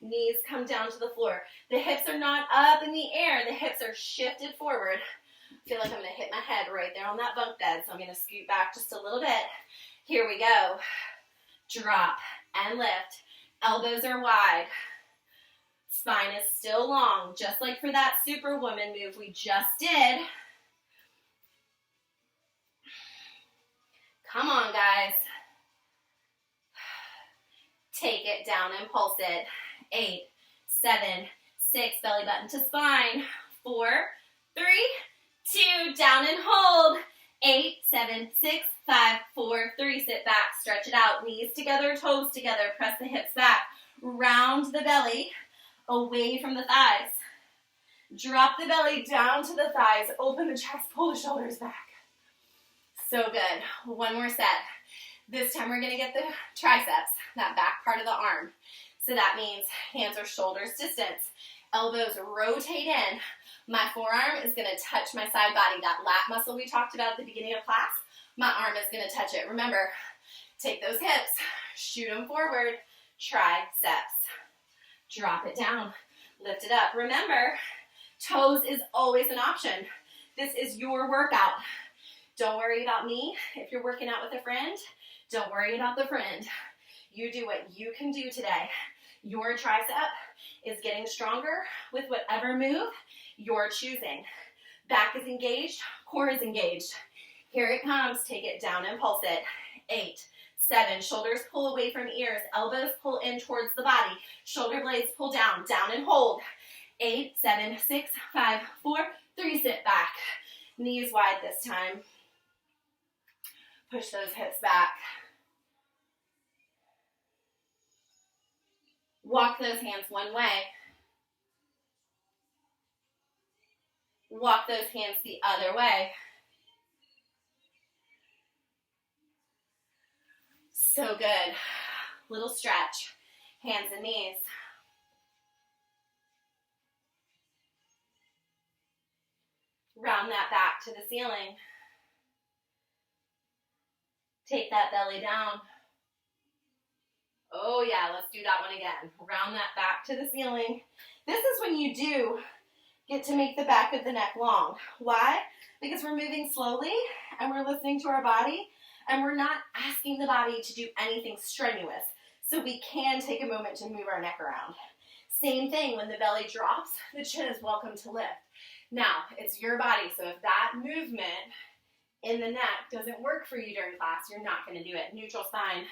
knees come down to the floor. The hips are not up in the air. The hips are shifted forward. I feel like I'm going to hit my head right there on that bunk bed, so I'm going to scoot back just a little bit. Here we go. Drop and lift. Elbows are wide. Spine is still long, just like for that Superwoman move we just did. Come on, guys. Take it down and pulse it. 8, 7, 6, belly button to spine. 4, 3, 2, down and hold. 8, 7, 6, 5, 4, 3, sit back, stretch it out. Knees together, toes together, press the hips back. Round the belly away from the thighs. Drop the belly down to the thighs, open the chest, pull the shoulders back. So good. One more set. This time we're going to get the triceps, that back part of the arm. So that means hands or shoulders distance. Elbows rotate in. My forearm is going to touch my side body. That lat muscle we talked about at the beginning of class, my arm is going to touch it. Remember, take those hips, shoot them forward, triceps. Drop it down, lift it up. Remember, toes is always an option. This is your workout. Don't worry about me. If you're working out with a friend, don't worry about the friend. You do what you can do today. Your tricep is getting stronger with whatever move you're choosing. Back is engaged, core is engaged. Here it comes. Take it down and pulse it. 8, 7, shoulders pull away from ears, elbows pull in towards the body, shoulder blades pull down, down and hold. 8, 7, 6, 5, 4, 3, sit back. Knees wide this time. Push those hips back. Walk those hands one way. Walk those hands the other way. So good. Little stretch. Hands and knees. Round that back to the ceiling. Take that belly down. Oh yeah, let's do that one again. Round that back to the ceiling. This is when you do get to make the back of the neck long. Why? Because we're moving slowly and we're listening to our body and we're not asking the body to do anything strenuous. So we can take a moment to move our neck around. Same thing when the belly drops, the chin is welcome to lift. Now, it's your body, so if that movement in the neck doesn't work for you during class, you're not going to do it. Neutral spine.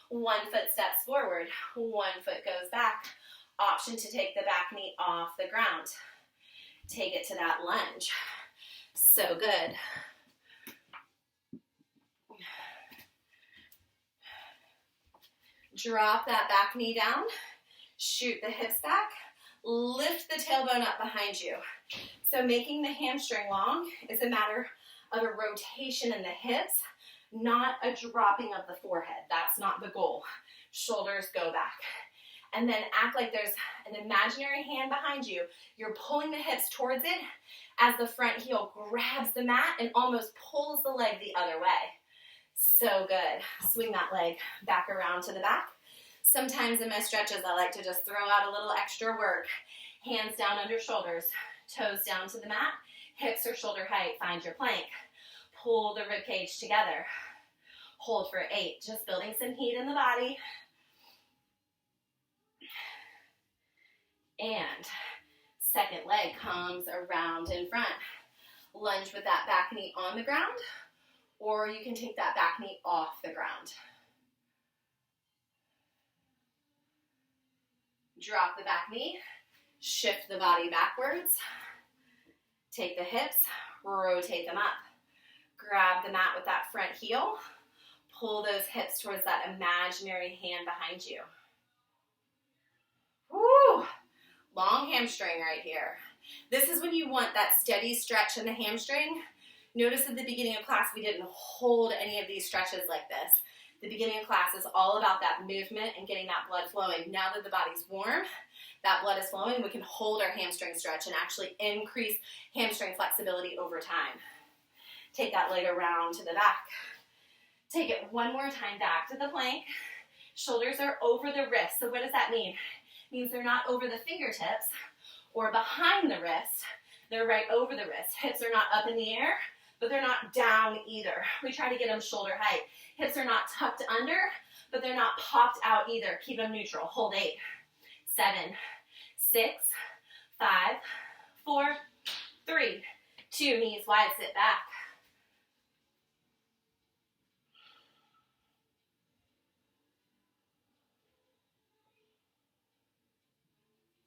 1 foot steps forward, 1 foot goes back. Option to take the back knee off the ground. Take it to that lunge. So good. Drop that back knee down. Shoot the hips back. Lift the tailbone up behind you. So making the hamstring long is a matter of a rotation in the hips, not a dropping of the forehead. That's not the goal. Shoulders go back. And then act like there's an imaginary hand behind you. You're pulling the hips towards it as the front heel grabs the mat and almost pulls the leg the other way. So good. Swing that leg back around to the back. Sometimes in my stretches, I like to just throw out a little extra work. Hands down under shoulders, toes down to the mat, hips or shoulder height, find your plank. Pull the rib cage together. Hold for 8, just building some heat in the body. And second leg comes around in front. Lunge with that back knee on the ground, or you can take that back knee off the ground. Drop the back knee, shift the body backwards, take the hips, rotate them up. Grab the mat with that front heel, pull those hips towards that imaginary hand behind you. Woo! Long hamstring right here. This is when you want that steady stretch in the hamstring. Notice at the beginning of class we didn't hold any of these stretches like this. The beginning of class is all about that movement and getting that blood flowing. Now that the body's warm, that blood is flowing, we can hold our hamstring stretch and actually increase hamstring flexibility over time. Take that leg around to the back. Take it one more time back to the plank. Shoulders are over the wrist. So what does that mean? It means they're not over the fingertips or behind the wrist. They're right over the wrist. Hips are not up in the air, but they're not down either. We try to get them shoulder height. Hips are not tucked under, but they're not popped out either. Keep them neutral. Hold 8, 7, 6, 5, 4, 3, 2. Knees wide, sit back.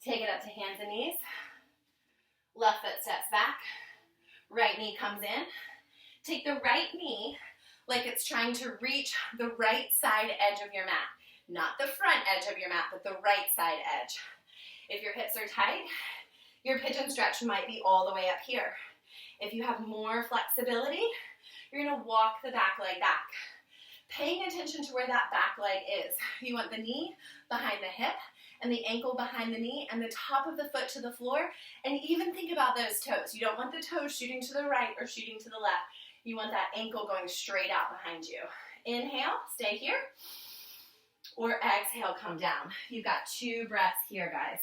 Take it up to hands and knees. Left foot steps back. Right knee comes in. Take the right knee like it's trying to reach the right side edge of your mat. Not the front edge of your mat, but the right side edge. If your hips are tight, your pigeon stretch might be all the way up here. If you have more flexibility, you're going to walk the back leg back. Paying attention to where that back leg is. You want the knee behind the hip and the ankle behind the knee and the top of the foot to the floor. And even think about those toes. You don't want the toes shooting to the right or shooting to the left. You want that ankle going straight out behind you. Inhale, stay here. Or exhale, come down. You've got 2 breaths here, guys.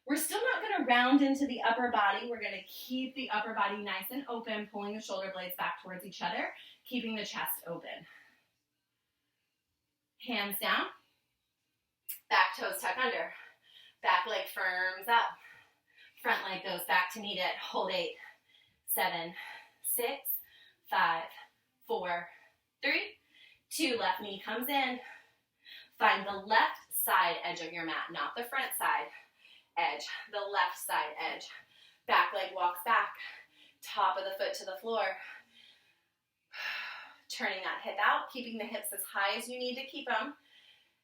We're still not going to round into the upper body. We're going to keep the upper body nice and open, pulling the shoulder blades back towards each other, keeping the chest open. Hands down. Back toes tuck under. Back leg firms up. Front leg goes back to meet it. Hold 8, 7, 6, 5, 4, 3, 2. Left knee comes in. Find the left side edge of your mat, not the front side edge, the left side edge. Back leg walks back. Top of the foot to the floor. Turning that hip out, keeping the hips as high as you need to keep them.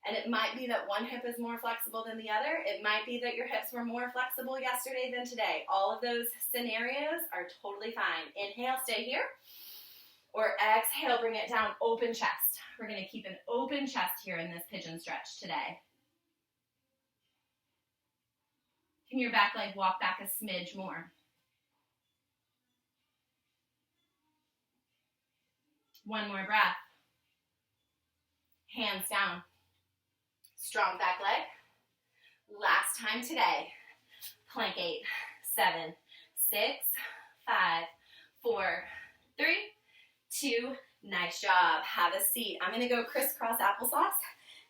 And it might be that one hip is more flexible than the other. It might be that your hips were more flexible yesterday than today. All of those scenarios are totally fine. Inhale, stay here. Or exhale, bring it down, open chest. We're going to keep an open chest here in this pigeon stretch today. Can your back leg walk back a smidge more? One more breath. Hands down. Strong back leg. Last time today. Plank 8, 7, 6, 5, 4, 3, 2. Nice job. Have a seat. I'm going to go crisscross applesauce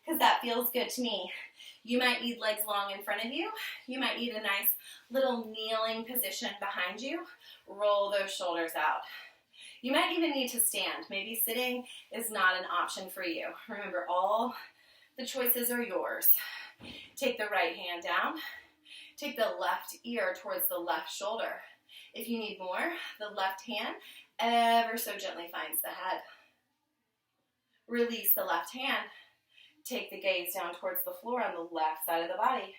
because that feels good to me. You might need legs long in front of you. You might need a nice little kneeling position behind you. Roll those shoulders out. You might even need to stand. Maybe sitting is not an option for you. Remember, all the choices are yours. Take the right hand down. Take the left ear towards the left shoulder. If you need more, the left hand ever so gently finds the head. Release the left hand. Take the gaze down towards the floor on the left side of the body.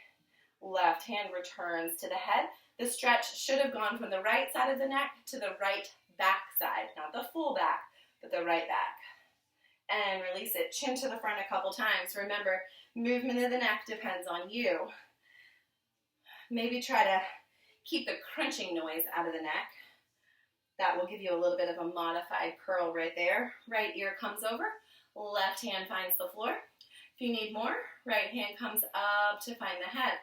Left hand returns to the head. The stretch should have gone from the right side of the neck to the right back side. Not the full back, but the right back. And release it. Chin to the front a couple times. Remember, movement of the neck depends on you. Maybe try to keep the crunching noise out of the neck. That will give you a little bit of a modified curl right there. Right ear comes over. Left hand finds the floor. If you need more, right hand comes up to find the head.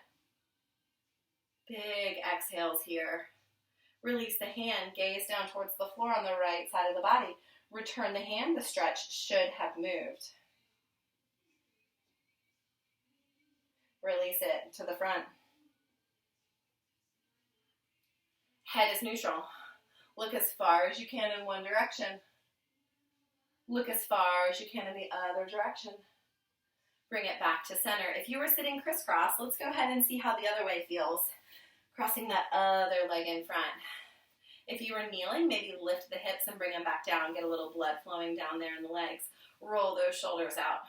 Big exhales here. Release the hand, gaze down towards the floor on the right side of the body. Return the hand, the stretch should have moved. Release it to the front. Head is neutral. Look as far as you can in one direction. Look as far as you can in the other direction. Bring it back to center. If you were sitting crisscross, let's go ahead and see how the other way feels. Crossing that other leg in front. If you were kneeling, maybe lift the hips and bring them back down. Get a little blood flowing down there in the legs. Roll those shoulders out.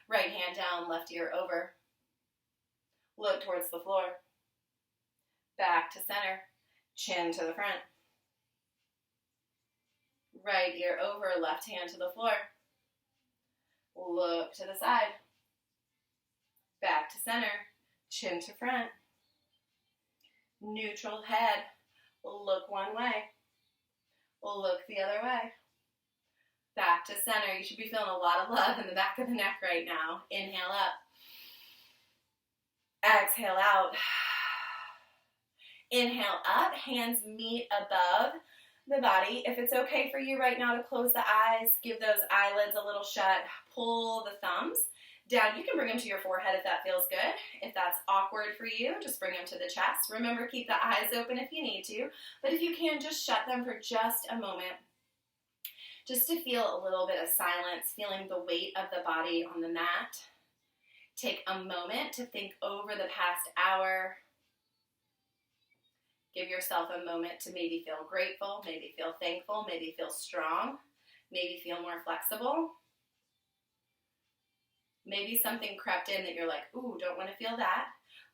Right hand down, left ear over. Look towards the floor. Back to center. Chin to the front. Right ear over, left hand to the floor. Look to the side. Back to center. Chin to front. Neutral head. Look one way. Look the other way. Back to center. You should be feeling a lot of love in the back of the neck right now. Inhale up. Exhale out. Inhale up. Hands meet above the body. If it's okay for you right now to close the eyes, give those eyelids a little shut. Pull the thumbs down. You can bring them to your forehead if that feels good. If that's awkward for you, just bring them to the chest. Remember, keep the eyes open if you need to. But if you can, just shut them for just a moment. Just to feel a little bit of silence, feeling the weight of the body on the mat. Take a moment to think over the past hour. Give yourself a moment to maybe feel grateful, maybe feel thankful, maybe feel strong, maybe feel more flexible. Maybe something crept in that you're like, ooh, don't want to feel that.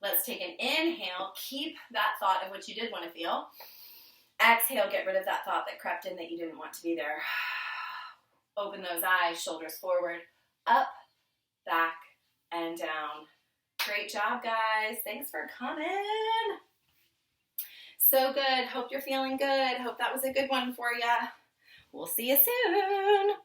Let's take an inhale. Keep that thought of what you did want to feel. Exhale, get rid of that thought that crept in that you didn't want to be there. Open those eyes, shoulders forward, up, back, and down. Great job, guys. Thanks for coming. So good. Hope you're feeling good. Hope that was a good one for you. We'll see you soon.